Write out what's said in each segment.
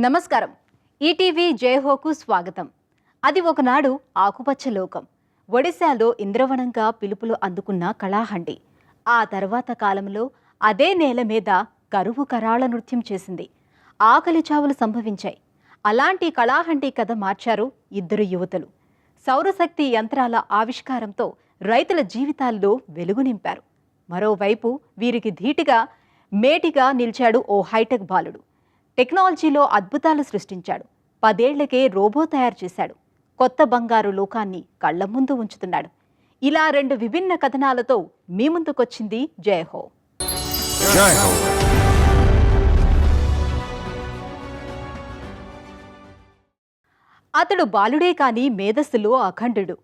నమస్కారం. ఈటీవీ జయహోకు స్వాగతం. అది ఒకనాడు ఆకుపచ్చ లోకం. ఒడిశాలో ఇంద్రవనంగా పిలుపులు అందుకున్న కళాహండి ఆ తర్వాత కాలంలో అదే నేల మీద కరువు కరాళ నృత్యం చేసింది. ఆకలి చావులు సంభవించాయి. అలాంటి కళాహండి కథ మార్చారు ఇద్దరు యువతులు. సౌరశక్తి యంత్రాల ఆవిష్కారంతో రైతుల జీవితాల్లో వెలుగు నింపారు. మరోవైపు వీరికి ధీటుగా మేటిగా నిలిచాడు ఓ హైటెక్ బాలుడు. టెక్నాలజీలో అద్భుతాలు సృష్టించాడు. 10 ఏళ్లకే రోబో తయారు చేశాడు. కొత్త బంగారు లోకాన్ని కళ్ల ముందు ఉంచుతున్నాడు. ఇలా 2 విభిన్న కథనాలతో మీ ముందుకొచ్చింది జయహో. అతడు బాలుడే కాని మేధస్సులో అఖండుడు,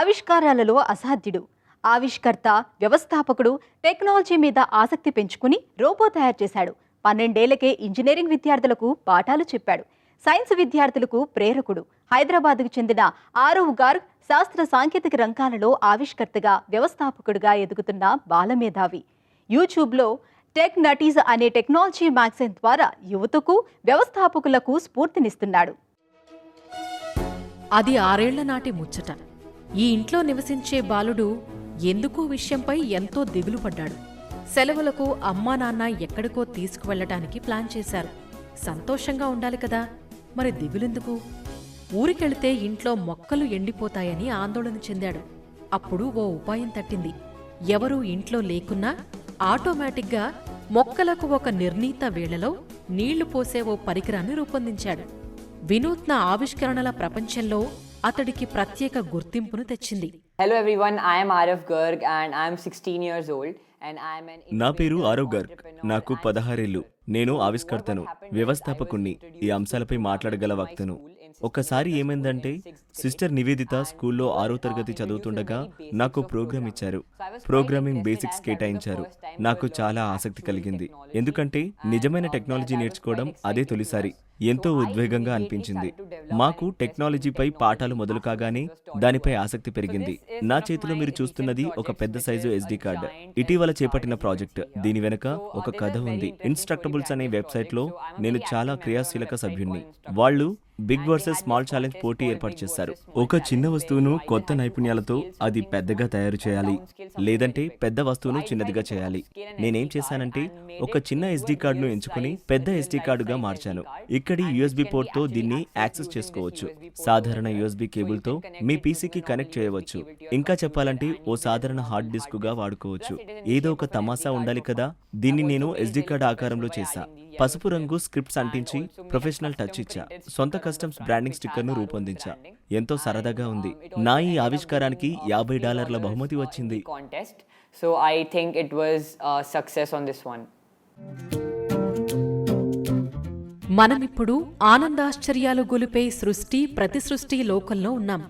ఆవిష్కారాలలో అసాధ్యుడు. ఆవిష్కర్త, వ్యవస్థాపకుడు, టెక్నాలజీ మీద ఆసక్తి పెంచుకుని రోబో తయారు చేశాడు. 12 ఏళ్లకే ఇంజనీరింగ్ విద్యార్థులకు పాఠాలు చెప్పాడు. సైన్స్ విద్యార్థులకు ప్రేరకుడు. హైదరాబాద్కు చెందిన ఆరవ్ గార్గ్ శాస్త్ర సాంకేతిక రంగాలలో ఆవిష్కర్తగా, వ్యవస్థాపకుడిగా ఎదుగుతున్న బాలమేధావి. యూట్యూబ్లో టెక్ నటీస్ అనే టెక్నాలజీ మ్యాగజైన్ ద్వారా యువతకు, వ్యవస్థాపకులకు స్ఫూర్తినిస్తున్నాడు. అది 6 ఏళ్ల నాటి ముచ్చట. ఈ ఇంట్లో నివసించే బాలుడు ఎందుకో విషయంపై ఎంతో దిగులు పడ్డాడు. సెలవులకు అమ్మా నాన్న ఎక్కడికో తీసుకువెళ్లటానికి ప్లాన్ చేశారు. సంతోషంగా ఉండాలి కదా, మరి దిగులెందుకు? ఊరికెళితే ఇంట్లో మొక్కలు ఎండిపోతాయని ఆందోళన చెందాడు. అప్పుడు ఓ ఉపాయం తట్టింది. ఎవరూ ఇంట్లో లేకున్నా ఆటోమేటిక్గా మొక్కలకు ఒక నిర్ణీత వేళలో నీళ్లు పోసే ఓ పరికరాన్ని రూపొందించాడు. వినూత్న ఆవిష్కరణల ప్రపంచంలో అతడికి ప్రత్యేక గుర్తింపును తెచ్చింది. Hello everyone, I am Arav Garg and I am 16 years old. నా పేరు ఆరవ్ గర్గ్. నాకు 16 ఏళ్లు. నేను ఆవిష్కర్తను, వ్యవస్థాపకుణ్ణి, ఈ అంశాలపై మాట్లాడగల వక్తను. ఒక్కసారి ఏమైందంటే, సిస్టర్ నివేదిత స్కూల్లో 6వ తరగతి చదువుతుండగా నాకు ప్రోగ్రామ్ ఇచ్చారు. ప్రోగ్రామింగ్ బేసిక్స్ కేటాయించారు. నాకు చాలా ఆసక్తి కలిగింది. ఎందుకంటే నిజమైన టెక్నాలజీ నేర్చుకోవడం అదే తొలిసారి. ఎంతో ఉద్వేగంగా అనిపించింది. మాకు టెక్నాలజీపై పాఠాలు మొదలు కాగానే దానిపై ఆసక్తి పెరిగింది. నా చేతిలో మీరు చూస్తున్నది ఒక పెద్ద సైజు SD కార్డ్. ఇటీవల చేపట్టిన ప్రాజెక్ట్. దీని వెనుక ఒక కథ ఉంది. ఇన్స్ట్రక్టబుల్స్ అనే వెబ్సైట్ లో నేను చాలా క్రియాశీలక సభ్యుణ్ణి. వాళ్ళు బిగ్ వర్సెస్ స్మాల్ ఛాలెంజ్ పోటీ ఏర్పాటు చేశారు. ఒక చిన్న వస్తువును కొత్త నైపుణ్యాలతో అది పెద్దగా తయారు చేయాలి, లేదంటే పెద్ద వస్తువును చిన్నదిగా చేయాలి. నేనేం చేశానంటే, ఒక చిన్న SD కార్డును ఎంచుకుని పెద్ద SD కార్డుగా మార్చాను. ఇక్కడి USB పోర్ట్తో దీన్ని యాక్సెస్ చేసుకోవచ్చు. సాధారణ USB కేబుల్తో మీ PCకి కనెక్ట్ చేయవచ్చు. ఇంకా చెప్పాలంటే ఓ సాధారణ హార్డ్ డిస్క్గా వాడుకోవచ్చు. ఏదో ఒక తమాషా ఉండాలి కదా. దీన్ని నేను SD కార్డు ఆకారంలో చేశా. పసుపు రంగు స్క్రిప్ట్స్ అంటించి ప్రొఫెషనల్ టచ్ ఇచ్చా. సొంత కస్టమ్స్ బ్రాండింగ్ స్టిక్కర్ను రూపొందించా. ఎంతో సరదాగా ఉంది. నా ఈ ఆవిష్కారానికి $50 బహుమతి వచ్చింది. So I think it was a success on this one. మనమిప్పుడు ఆనందాశ్చర్యాలు గొలిపే సృష్టి, ప్రతి సృష్టి లోకంలో ఉన్నాం.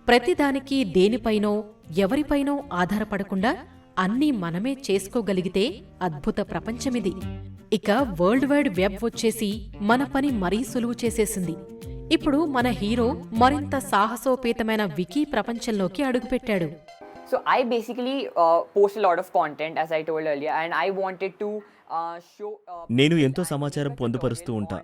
ప్రతిదానికి దేనిపైనో ఎవరిపైనో ఆధారపడకుండా అన్నీ మనమే చేసుకోగలిగితే అద్భుత ప్రపంచమిది. ఇక వరల్డ్ వైడ్ వెబ్ వచ్చేసి మన పని మరీ సులువు చేసేసింది. ఇప్పుడు మన హీరో మరింత సాహసోపేతమైన వికీ ప్రపంచంలోకి అడుగుపెట్టాడు. So I basically post a lot of content, as I told earlier, and I wanted to show. నేను ఎంతో సమాచారం పొందుపరుస్తూ ఉంటా.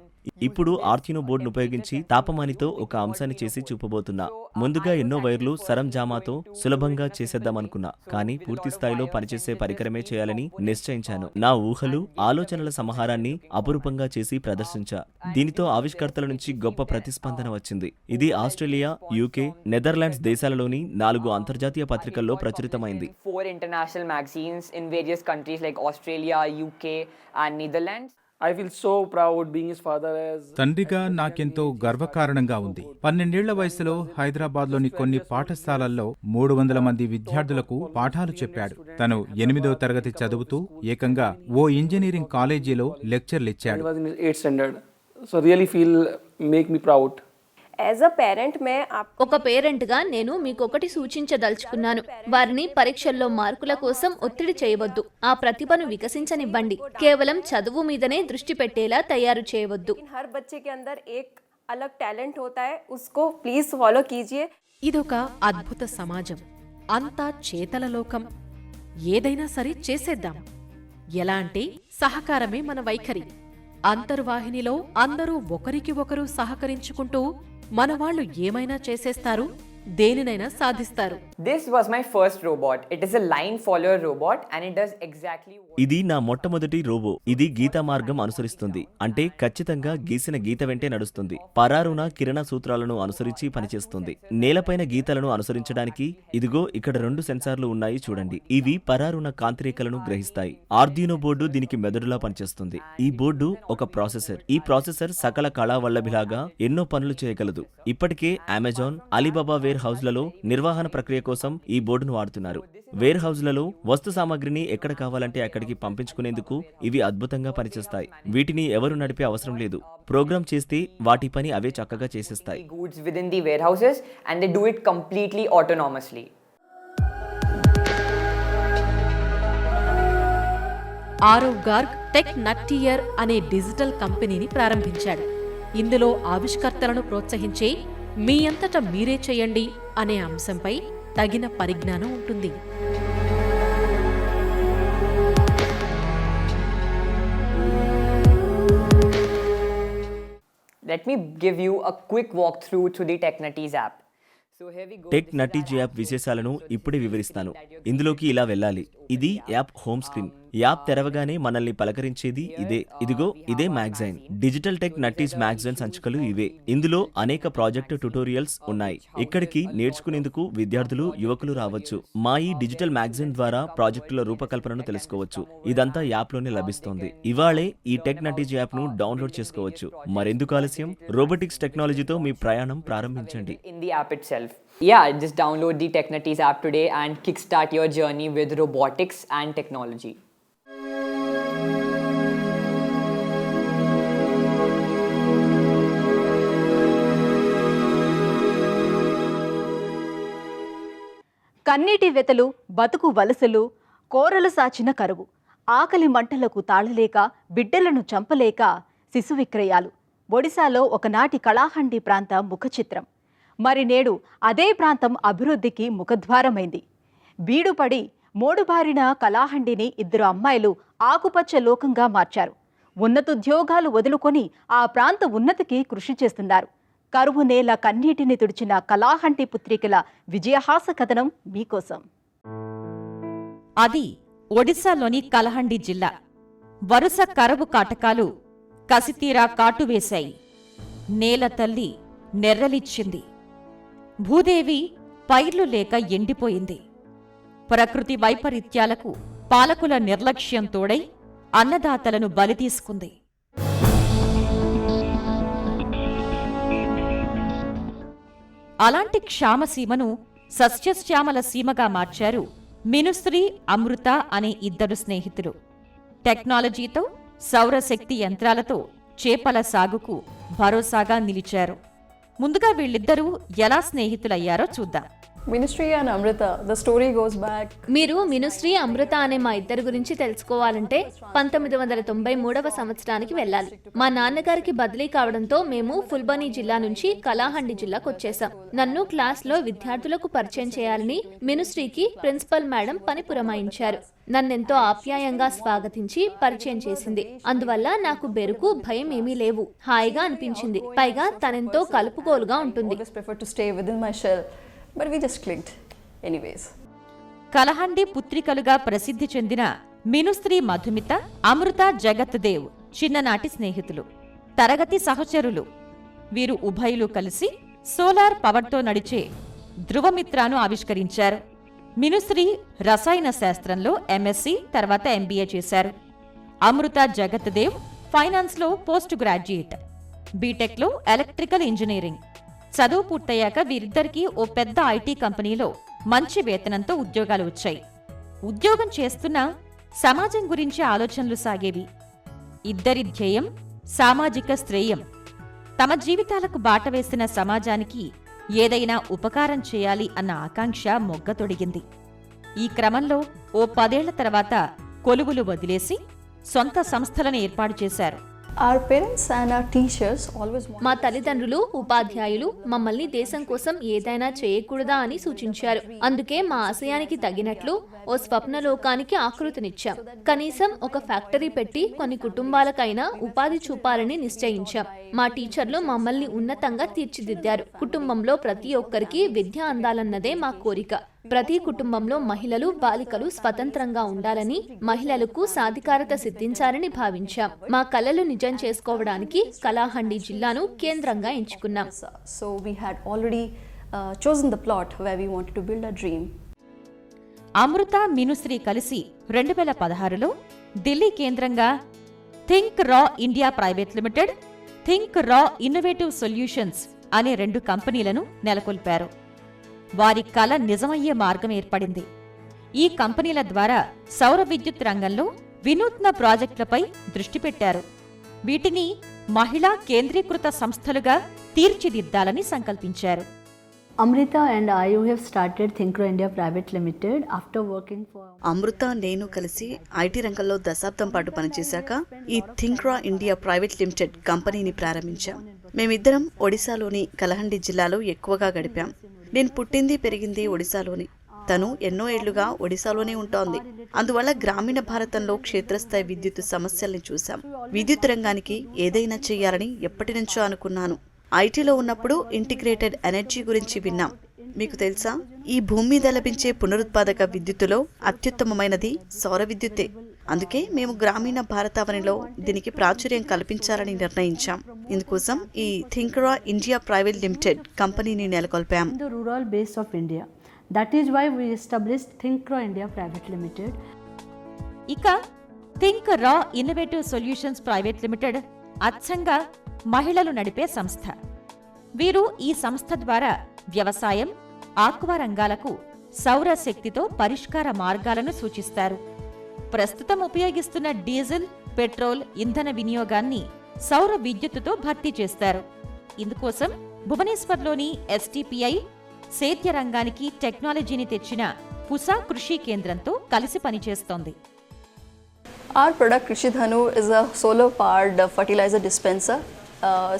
ఇప్పుడు ఆర్చినో బోర్డును ఉపయోగించి తాపమానితో ఒక అంశాన్ని చేసి చూపబోతున్నా. ముందుగా ఎన్నో వైర్లు సరంజామాతో సులభంగా చేసేద్దామనుకున్నా, కానీ పూర్తి స్థాయిలో పనిచేసే పరికరమే చేయాలని నిశ్చయించాను. నా ఊహలు, ఆలోచనల సమాహారాన్ని అపురూపంగా చేసి ప్రదర్శించా. దీనితో ఆవిష్కర్తల నుంచి గొప్ప ప్రతిస్పందన వచ్చింది. ఇది ఆస్ట్రేలియా, UK, నెదర్లాండ్స్ దేశాలలోని 4 అంతర్జాతీయ పత్రికల్లో ప్రచురితమైంది. 4 international magazines in various countries like Australia, UK and Netherlands. I feel so proud being his father as. తండ్రిగా నాకెంతో గర్వకారణంగా ఉంది. 12 ఏళ్ల వయసులో హైదరాబాద్లోని కొన్ని పాఠశాలల్లో 300 మంది విద్యార్థులకు పాఠాలు చెప్పాడు. తను 8వ తరగతి చదువుతూ ఏకంగా ఓ ఇంజనీరింగ్ కాలేజీలో లెక్చర్లిచ్చాడు. I was in his 8th standard. So really make me proud. ఒక పేరెంట్గా నేను మీకొకటి సూచించదలుచుకున్నాను. వారిని పరీక్షల్లో మార్కుల కోసం ఒత్తిడి చేయవద్దు. ఆ ప్రతిభను వికసించనివ్వండి. కేవలం చదువు మీదనే దృష్టి పెట్టేలా తయారు చేయవద్దు. ఇదొక అద్భుత సమాజం. అంతా చేతల లోకం. ఏదైనా సరే చేసేద్దాం. ఎలా అంటే సహకారమే మన వైఖరి. అంతర్వాహినిలో అందరూ ఒకరికి ఒకరు సహకరించుకుంటూ మనవాళ్లు ఏమైనా చేసేస్తారు, దేనినైనా సాధిస్తారు. This was my first robot. It is a line follower robot and it does exactly what... ఇది నా మొట్టమొదటి రోబో. ఇది గీతా మార్గం అనుసరిస్తుంది. అంటే ఖచ్చితంగా గీసిన గీత వెంటే నడుస్తుంది. పరారున కిరణ సూత్రాలను అనుసరించి పనిచేస్తుంది. నేలపైన గీతలను అనుసరించడానికి ఇదిగో ఇక్కడ 2 సెన్సార్లు ఉన్నాయి చూడండి. ఇవి పరారున కాంతిరేఖలను గ్రహిస్తాయి. ఆర్డినో బోర్డు దీనికి మెదడులా పనిచేస్తుంది. ఈ బోర్డు ఒక ప్రాసెసర్. ఈ ప్రాసెసర్ సకల కళా వల్లభిలాగా ఎన్నో పనులు చేయగలదు. ఇప్పటికే అమెజాన్, అలీబాబా వేర్ హౌస్లలో నిర్వహణ ప్రక్రియ కోసం ఈ బోర్డును వాడుతున్నారు. వేర్ హౌస్లలో వస్తు సామాగ్రిని ఎక్కడ కావాలంటే అక్కడికి పంపించుకునేందుకు ఇవి అద్భుతంగా పనిచేస్తాయి. వీటిని ఎవరు నడిపే అవసరం లేదు. ప్రోగ్రామ్ చేస్తే వాటి పని అవే చక్కగా చేసేస్తాయి. goods within the warehouses and they do it completely autonomously. Aarav Garg tech నట్టియర్ అనే డిజిటల్ కంపెనీని ప్రారంభించాడు. ఇందులో ఆవిష్కర్తలను ప్రోత్సహించే మీ అంతటా మీరే చేయండి అనే అంశంపై తగిన పరిజ్ఞానం ఉంటుంది. Let me give you a quick walkthrough through the TechNutties app. So here we go. Tech నటీజీ యాప్ విశేషాలను ఇప్పుడే వివరిస్తాను. ఇందులోకి ఇలా వెళ్ళాలి. ఇది యాప్ హోమ్ స్క్రీన్. యాప్ తెరవగానే మనల్ని పలకరించేది ఇదే. ఇదిగో ఇదే మ్యాగజైన్. డిజిటల్ టెక్ నటీస్ మ్యాగజైన్ సంచికలు ఇవే. ఇందులో అనేక ప్రాజెక్ట్ ట్యుటోరియల్స్ ఉన్నాయి. ఇక్కడికి నేర్చుకునేందుకు విద్యార్థులు, యువకులు రావచ్చు. మా ఈ డిజిటల్ మ్యాగజైన్ ద్వారా ప్రాజెక్టుల రూపకల్పనను తెలుసుకోవచ్చు. ఇదంతా యాప్ లోనే లభిస్తోంది. ఇవాళే ఈ టెక్ నటీజ్ యాప్ ను డౌన్లోడ్ చేసుకోవచ్చు. మరెందుకు ఆలస్యం? రోబోటిక్స్ టెక్నాలజీతో మీ ప్రయాణం ప్రారంభించండి. In the app itself. Yeah, just download the TechNutties app today and kickstart your journey with robotics and technology. కన్నీటి వెతలు, బతుకు వలసలు, కోరలు సాచిన కరువు, ఆకలి మంటలకు తాళలేక, బిడ్డలను చంపలేక శిశు విక్రయాలు. ఒడిశాలో ఒకనాటి కళాహండి ప్రాంత ముఖచిత్రం. మరి నేడు అదే ప్రాంతం అభివృద్ధికి ముఖద్వారమైంది. బీడుపడి మోడుబారిన కళాహండిని 2 అమ్మాయిలు ఆకుపచ్చ లోకంగా మార్చారు. ఉన్నతోద్యోగాలు వదులుకొని ఆ ప్రాంత ఉన్నతికి కృషి చేస్తున్నారు. కరువు నేల కన్నీటిని తుడిచిన కళాహండి పుత్రికల విజయహాస కథనం మీకోసం. అది ఒడిశాలోని కలహండి జిల్లా. వరుస కరువు కాటకాలు కసితీరా కాటువేశాయి. నేల తల్లి నెర్రలిచ్చింది. భూదేవి పైర్లు లేక ఎండిపోయింది. ప్రకృతి వైపరీత్యాలకు పాలకుల నిర్లక్ష్యం తోడై అన్నదాతలను బలితీసుకుంది. అలాంటి క్షామసీమను సస్యశ్యామల సీమగా మార్చారు మినుశ్రీ, అమృత అనే 2 స్నేహితులు. టెక్నాలజీతో, సౌరశక్తి యంత్రాలతో చేపల సాగుకు భరోసాగా నిలిచారు. ముందుగా వీళ్ళిద్దరూ ఎలా స్నేహితులయ్యారో చూద్దాం. Ministry and Amrita, the story goes back. మీరు మినుశ్రీ, అమృత అనే మా ఇద్దరి గురించి తెలుసుకోవాలంటే 1993వ సంవత్సరానికి వెళ్ళాలి. మా నాన్నగారికి బదిలీ కావడంతో మేము ఫుల్బనీ జిల్లా నుంచి కళాహండి జిల్లాకు వచ్చేసాం. నన్ను క్లాస్లో విద్యార్థులకు పరిచయం చేయాలని మినుశ్రీకి ప్రిన్సిపల్ మేడం పని పురమాయించారు. నన్నెంతో ఆప్యాయంగా స్వాగతించి పరిచయం చేసింది. అందువల్ల నాకు బెరుకు, భయం ఏమీ లేవు. హాయిగా అనిపించింది. పైగా తనెంతో కలుపుగోలుగా ఉంటుంది. But we just clicked anyways. Kalahandi పుత్రికలుగా ప్రసిద్ధి చెందిన మినుశ్రీ మధుమిత, అమృత జగత్ దేవ్ చిన్ననాటి స్నేహితులు, తరగతి సహచరులు. వీరు ఉభయులు కలిసి సోలార్ పవర్తో నడిచే ధృవమిత్రాను ఆవిష్కరించారు. మినుశ్రీ రసాయన శాస్త్రంలో ఎంఎస్సీ, తర్వాత ఎంబీఏ చేశారు. అమృత జగత్ దేవ్ ఫైనాన్స్లో పోస్ట్ గ్రాడ్యుయేట్, బీటెక్లో ఎలక్ట్రికల్ ఇంజనీరింగ్. చదువు పూర్తయ్యాక వీరిద్దరికీ ఓ పెద్ద ఐటీ కంపెనీలో మంచి వేతనంతో ఉద్యోగాలు వచ్చాయి. ఉద్యోగం చేస్తున్నా సమాజం గురించి ఆలోచనలు సాగేవి. ఇద్దరి ధ్యేయం సామాజిక శ్రేయం. తమ జీవితాలకు బాట వేసిన సమాజానికి ఏదైనా ఉపకారం చేయాలి అన్న ఆకాంక్ష మొగ్గతొడిగింది. ఈ క్రమంలో ఓ 10 ఏళ్ల తర్వాత కొలువులు వదిలేసి సొంత సంస్థలను ఏర్పాటు చేశారు. Our parents and our teachers always want. మా తల్లిదండ్రులు, ఉపాధ్యాయులు మమ్మల్ని దేశం కోసం ఏదైనా చేయకూడదా అని సూచించారు. అందుకే మా ఆశయానికి తగినట్లు ఓ స్వప్నలోకానికి ఆకృతినిచ్చాం. కనీసం ఒక ఫ్యాక్టరీ పెట్టి కొన్ని కుటుంబాలకైనా ఉపాధి చూపాలని నిశ్చయించాం. మా టీచర్లు మమ్మల్ని ఉన్నతంగా తీర్చిదిద్దారు. కుటుంబంలో ప్రతి ఒక్కరికి విద్య అందాలన్నదే మా కోరిక. ప్రతి కుటుంబంలో మహిళలు, బాలికలు స్వతంత్రంగా ఉండాలని, మహిళలకు సాధికారత సిద్ధించాలని భావించాం. మా కలలు నిజం చేసుకోవడానికి కలాహండి జిల్లాను కేంద్రంగా ఎంచుకున్నాం. So we had already chosen the plot where we wanted to build a dream. అమృత, మినుశ్రీ కలిసి 2016లో ఢిల్లీ కేంద్రంగా థింక్ రా ఇండియా ప్రైవేట్ లిమిటెడ్, థింక్ రా ఇన్నోవేటివ్ సొల్యూషన్స్ అనే 2 కంపెనీలను నెలకొల్పారు. వారి కల నిజమయ్యే మార్గం ఏర్పడింది. ఈ కంపెనీల ద్వారా సౌర విద్యుత్ రంగంలో వినూత్న ప్రాజెక్టులపై దృష్టి పెట్టారు. వీటిని మహిళా కేంద్రీకృత సంస్థలుగా తీర్చిదిద్దాలని సంకల్పించారు. Amrita and I have started Thinkro India Private Limited after working for అమృత, నేను కలిసి ఐటీ రంగంలో దశాబ్దం పాటు పనిచేశాక ఈ థింక్రా ఇండియా ప్రైవేట్ లిమిటెడ్ కంపెనీని ప్రారంభించాం. మేమిద్దరం ఒడిశాలోని కలహండి జిల్లాలో ఎక్కువగా గడిపాం. నేను పుట్టింది పెరిగింది ఒడిశాలోని. తను ఎన్నో ఏళ్లుగా ఒడిశాలోనే ఉంటోంది. అందువల్ల గ్రామీణ భారతంలో క్షేత్రస్థాయి విద్యుత్ సమస్యల్ని చూశాం. విద్యుత్ రంగానికి ఏదైనా చెయ్యాలని ఎప్పటి నుంచో అనుకున్నాను. ఐటీలో ఉన్నప్పుడు ఇంటిగ్రేటెడ్ ఎనర్జీ గురించి విన్నాం. మీకు తెలుసా, ఈ భూమి మీద లభించే పునరుత్పాదక విద్యుత్తులో అత్యుత్తమమైనది సౌర విద్యుత్తే. అందుకే మేము గ్రామీణ భారతావనిలో దీనికి ప్రాచుర్యం కల్పించాలని నిర్ణయించాం. ఇందుకోసం ఈ థింక్రా ఇండియా ప్రైవేట్ లిమిటెడ్ కంపెనీని నెలకొల్పాం. the rural base of India. That is why we established Thinkro India Private Limited. ఇక థింక్ రా ఇన్నోవేటివ్ సొల్యూషన్స్ ప్రైవేట్ లిమిటెడ్ అచ్చంగా మహిళలు నడిపే సంస్థ. వీరు ఈ సంస్థ ద్వారా వ్యవసాయం, ఆక్వా రంగాలకు సౌర శక్తితో పరిష్కార మార్గాలను సూచిస్తారు. ప్రస్తుతం ఉపయోగిస్తున్న డీజిల్, పెట్రోల్ ఇంధన వినియోగాన్ని సౌర విద్యుత్తుతో భర్తీ చేస్తారు. ఇందుకోసం భువనేశ్వర్లోని ఎస్టీపీఐ సేద్య రంగానికి టెక్నాలజీని తెచ్చిన పుసా కృషి కేంద్రంతో కలిసి పనిచేస్తోంది. Our product Krishi Dhanu is a solar powered fertilizer dispenser.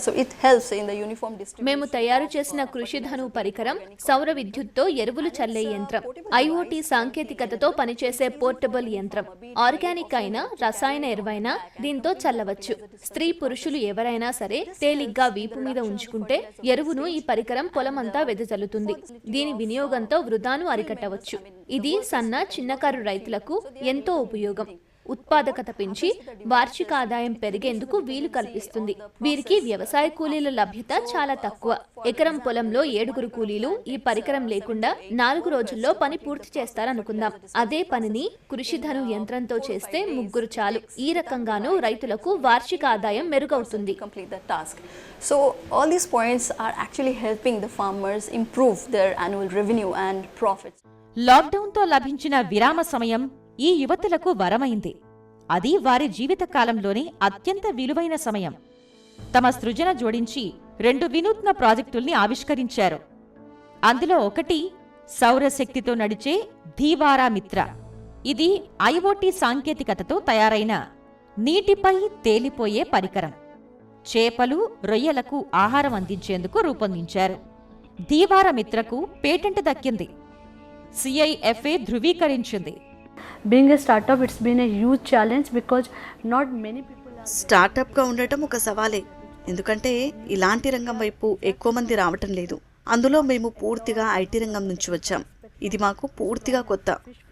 So it helps in the uniform distribution. మేము తయారు చేసిన కృషిధను పరికరం సౌర విద్యుత్తో ఎరువులు చల్లే యంత్రం. ఐఓటీ సాంకేతికతతో పనిచేసే పోర్టబుల్ యంత్రం. ఆర్గానిక్ అయినా రసాయన ఎరువైనా దీంతో చల్లవచ్చు. స్త్రీ పురుషులు ఎవరైనా సరే తేలిగ్గా వీపు మీద ఉంచుకుంటే ఎరువును ఈ పరికరం పొలమంతా వెదజల్లుతుంది. దీని వినియోగంతో వృధాను అరికట్టవచ్చు. ఇది సన్న, చిన్నకారు రైతులకు ఎంతో ఉపయోగం. ఉత్పాదకత పెంచి వార్షిక ఆదాయం పెరిగేందుకు వీలు కల్పిస్తుంది. వీరికి వ్యవసాయ కూలీల లభ్యత చాలా తక్కువ. ఎకరం పొలంలో 7 కూలీలు ఈ పరికరం లేకుండా 4 రోజుల్లో పని పూర్తి చేస్తారనుకుందాం. అదే పనిని కృషిధను యంత్రంతో చేస్తే 3 చాలు. ఈ రకంగానూ రైతులకు వార్షిక ఆదాయం మెరుగవుతుంది. So all these points are actually helping the farmers improve their annual revenue and profits. లాక్డౌన్తో లభించిన విరామ సమయం ఈ యువతులకు వరమైంది. అది వారి జీవితకాలంలోనే అత్యంత విలువైన సమయం. తమ సృజన జోడించి 2 వినూత్న ప్రాజెక్టుల్ని ఆవిష్కరించారు. అందులో ఒకటి సౌరశక్తితో నడిచే ధీవారా మిత్ర. ఇది ఐఓటీ సాంకేతికతతో తయారైన నీటిపై తేలిపోయే పరికరం. చేపలు, రొయ్యలకు ఆహారం అందించేందుకు రూపొందించారు. ధీవారా మిత్రకు పేటెంట్ దక్కింది. CIFA ధృవీకరించింది. Being a startup, it's been a huge challenge because not many people are... స్టార్టప్గా ఉండటం ఒక సవాలే. ఎందుకంటే ఇలాంటి రంగం వైపు ఎక్కువ మంది రావటం లేదు. అందులో మేము పూర్తిగా ఐటీ రంగం నుంచి వచ్చాం. ఇది మాకు పూర్తిగా కొత్త.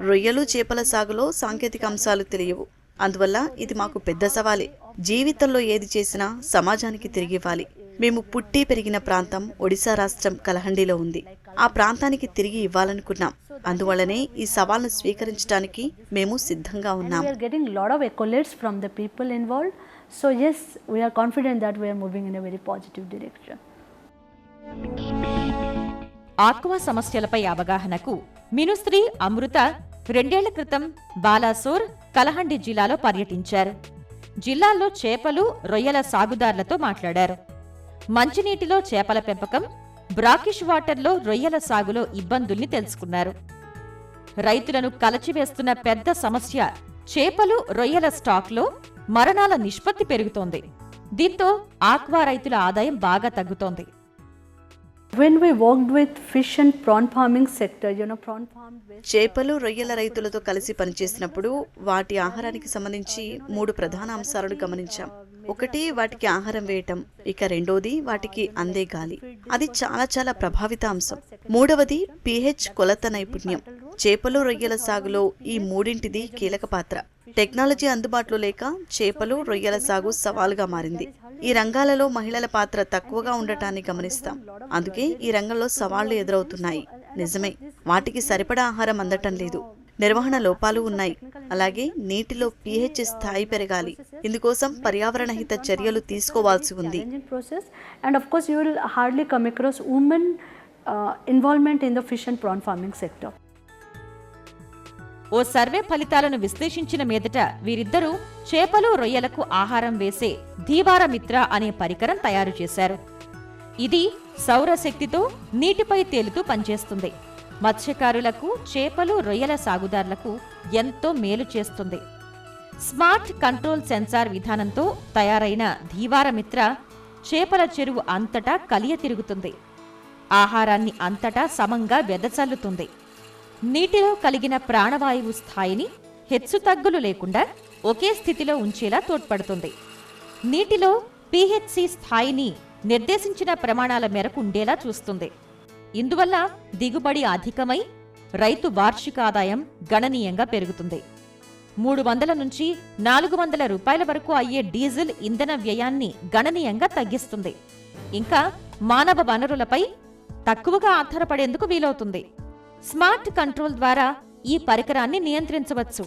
రొయ్యలు, చేపల సాగులో సాంకేతిక అంశాలు తెలియవు. అందువల్ల ఇది మాకు పెద్ద సవాలే. జీవితంలో ఏది చేసినా సమాజానికి తిరిగి ఇవ్వాలి. మేము పుట్టి పెరిగిన ప్రాంతం ఒడిశా రాష్ట్రం కలహండిలో ఉంది. ఆ ప్రాంతానికి తిరిగి ఇవ్వాలనుకున్నాం. అందువల్లనే ఈ సవాల్ను స్వీకరించడానికి మేము సిద్ధంగా ఉన్నాం. We are getting a lot of accolades from the people involved. So yes, we are confident that we are moving in a very positive direction. Aqua సమస్యలపై అవగాహనకు మినుశ్రీ, అమృత 2 ఏళ్ల క్రితం బాలాసోర్, కలహండి జిల్లాలో పర్యటించారు. జిల్లాల్లో చేపలు, రొయ్యల సాగుదారులతో మాట్లాడారు. మంచినీటిలో చేపల పెంపకం, బ్రాకిష్ వాటర్లో రొయ్యల సాగులో ఇబ్బందుల్ని తెలుసుకున్నారు. రైతులను కలచివేస్తున్న పెద్ద సమస్య చేపలు, రొయ్యల స్టాక్లో మరణాల నిష్పత్తి పెరుగుతోంది. దీంతో ఆక్వా రైతుల ఆదాయం బాగా తగ్గుతోంది. When we worked with fish and prawn farming sector, prawn farm waste. చేపలు రొయ్యల రైతులతో కలిసి పనిచేసినప్పుడు వాటి ఆహారానికి సంబంధించి 3 ప్రధాన అంశాలను గమనించాం. ఒకటి వాటికి ఆహారం వేయటం, ఇక రెండోది వాటికి అందే గాలి. అది చాలా చాలా ప్రభావిత అంశం. మూడవది pH కొలత నైపుణ్యం. చేపలు రొయ్యల సాగులో ఈ మూడింటిది కీలక పాత్ర. టెక్నాలజీ అందుబాటులో లేక చేపలు రొయ్యల సాగు సవాలుగా మారింది. ఈ రంగాలలో మహిళల పాత్ర తక్కువగా ఉండటాన్ని గమనిస్తాం. అందుకే ఈ రంగంలో సవాళ్లు ఎదురవుతున్నాయి. నిజమే, వాటికి సరిపడా ఆహారం అందటం లేదు, నిర్వహణ లోపాలు ఉన్నాయి. అలాగే నీటిలో pH స్థాయి పెరగాలి. ఇందుకోసం పర్యావరణ హిత చర్యలు తీసుకోవాల్సి ఉంది. And of course you will hardly come across women involvement in the fish and prawn farming sector. ఓ సర్వే ఫలితాలను విశ్లేషించిన మీదట వీరిద్దరూ చేపలు రొయ్యలకు ఆహారం వేసే ధీవారమిత్ర అనే పరికరం తయారు చేశారు. ఇది సౌరశక్తితో నీటిపై తేలుతూ పనిచేస్తుంది. మత్స్యకారులకు, చేపలు రొయ్యల సాగుదారులకు ఎంతో మేలు చేస్తుంది. స్మార్ట్ కంట్రోల్ సెన్సార్ విధానంతో తయారైన ధీవారమిత్ర చేపల చెరువు అంతటా కలియ తిరుగుతుంది. ఆహారాన్ని అంతటా సమంగా వెదజల్లుతుంది. నీటిలో కలిగిన ప్రాణవాయువు స్థాయిని హెచ్చుతగ్గులు లేకుండా ఒకే స్థితిలో ఉంచేలా తోడ్పడుతుంది. నీటిలో pHc స్థాయిని నిర్దేశించిన ప్రమాణాల మేరకు ఉండేలా చూస్తుంది. ఇందువల్ల దిగుబడి అధికమై రైతు వార్షిక ఆదాయం గణనీయంగా పెరుగుతుంది. 300 నుంచి 400 రూపాయల వరకు అయ్యే డీజిల్ ఇంధన వ్యయాన్ని గణనీయంగా తగ్గిస్తుంది. ఇంకా మానవ వనరులపై తక్కువగా ఆధారపడేందుకు వీలవుతుంది. స్మార్ట్ కంట్రోల్ ద్వారా ఈ పరికరాన్ని నియంత్రించవచ్చు.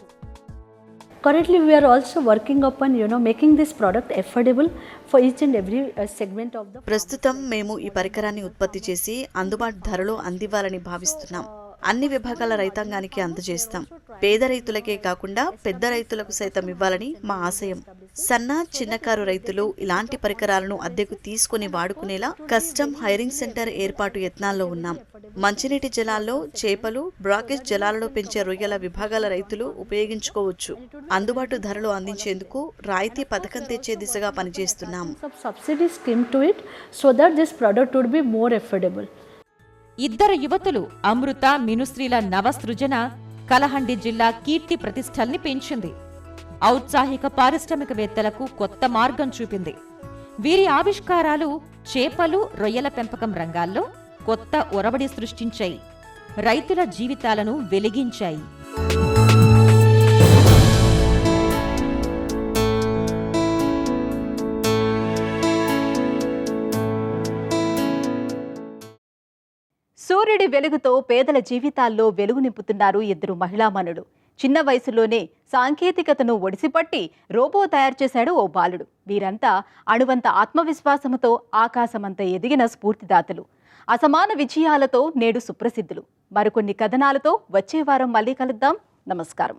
Currently we are also working upon making this product affordable for each and every segment of the. ప్రస్తుతం మేము ఈ పరికరాన్ని ఉత్పత్తి చేసి అందుబాటు ధరలో అందివ్వాలని భావిస్తున్నాం. అన్ని విభాగాల రైతాంగానికి అందజేస్తాం. పేద రైతులకే కాకుండా పెద్ద రైతులకు సైతం ఇవ్వాలని మా ఆశయం. సన్న చిన్నకారు రైతులు ఇలాంటి పరికరాలను అద్దెకు తీసుకుని వాడుకునేలా కస్టమ్ హైరింగ్ సెంటర్ ఏర్పాటు యత్నాల్లో ఉన్నాం. మంచినీటి జలాల్లో చేపలు, బ్రాకెట్ జలాలలో పెంచే రొయ్యల విభాగాల రైతులు ఉపయోగించుకోవచ్చు. అందుబాటు ధరలో అందించేందుకు రాయితీ పథకం తెచ్చే దిశగా పనిచేస్తున్నాం. Subsidy scheme to it so that this product would be more affordable. ఇద్దరు యువతులు అమృత, మినుశ్రీల నవసృజన కలహండి జిల్లా కీర్తి ప్రతిష్టల్ని పెంచింది. ఔత్సాహిక పారిశ్రామికవేత్తలకు కొత్త మార్గం చూపింది. వీరి ఆవిష్కారాలు చేపలు, రొయ్యల పెంపకం రంగాల్లో కొత్త ఒరవడి సృష్టించాయి. రైతుల జీవితాలను వెలిగించాయి. సూర్యుడి వెలుగుతో పేదల జీవితాల్లో వెలుగు నింపుతున్నారు ఇద్దరు మహిళామణులు. చిన్న వయసులోనే సాంకేతికతను ఒడిసిపట్టి రోబో తయారు చేశాడు ఓ బాలుడు. వీరంతా అణువంత ఆత్మవిశ్వాసంతో ఆకాశమంత ఎదిగిన స్ఫూర్తిదాతలు. అసమాన విజయాలతో నేడు సుప్రసిద్ధులు. మరికొన్ని కథనాలతో వచ్చే వారం మళ్ళీ కలుద్దాం. నమస్కారం.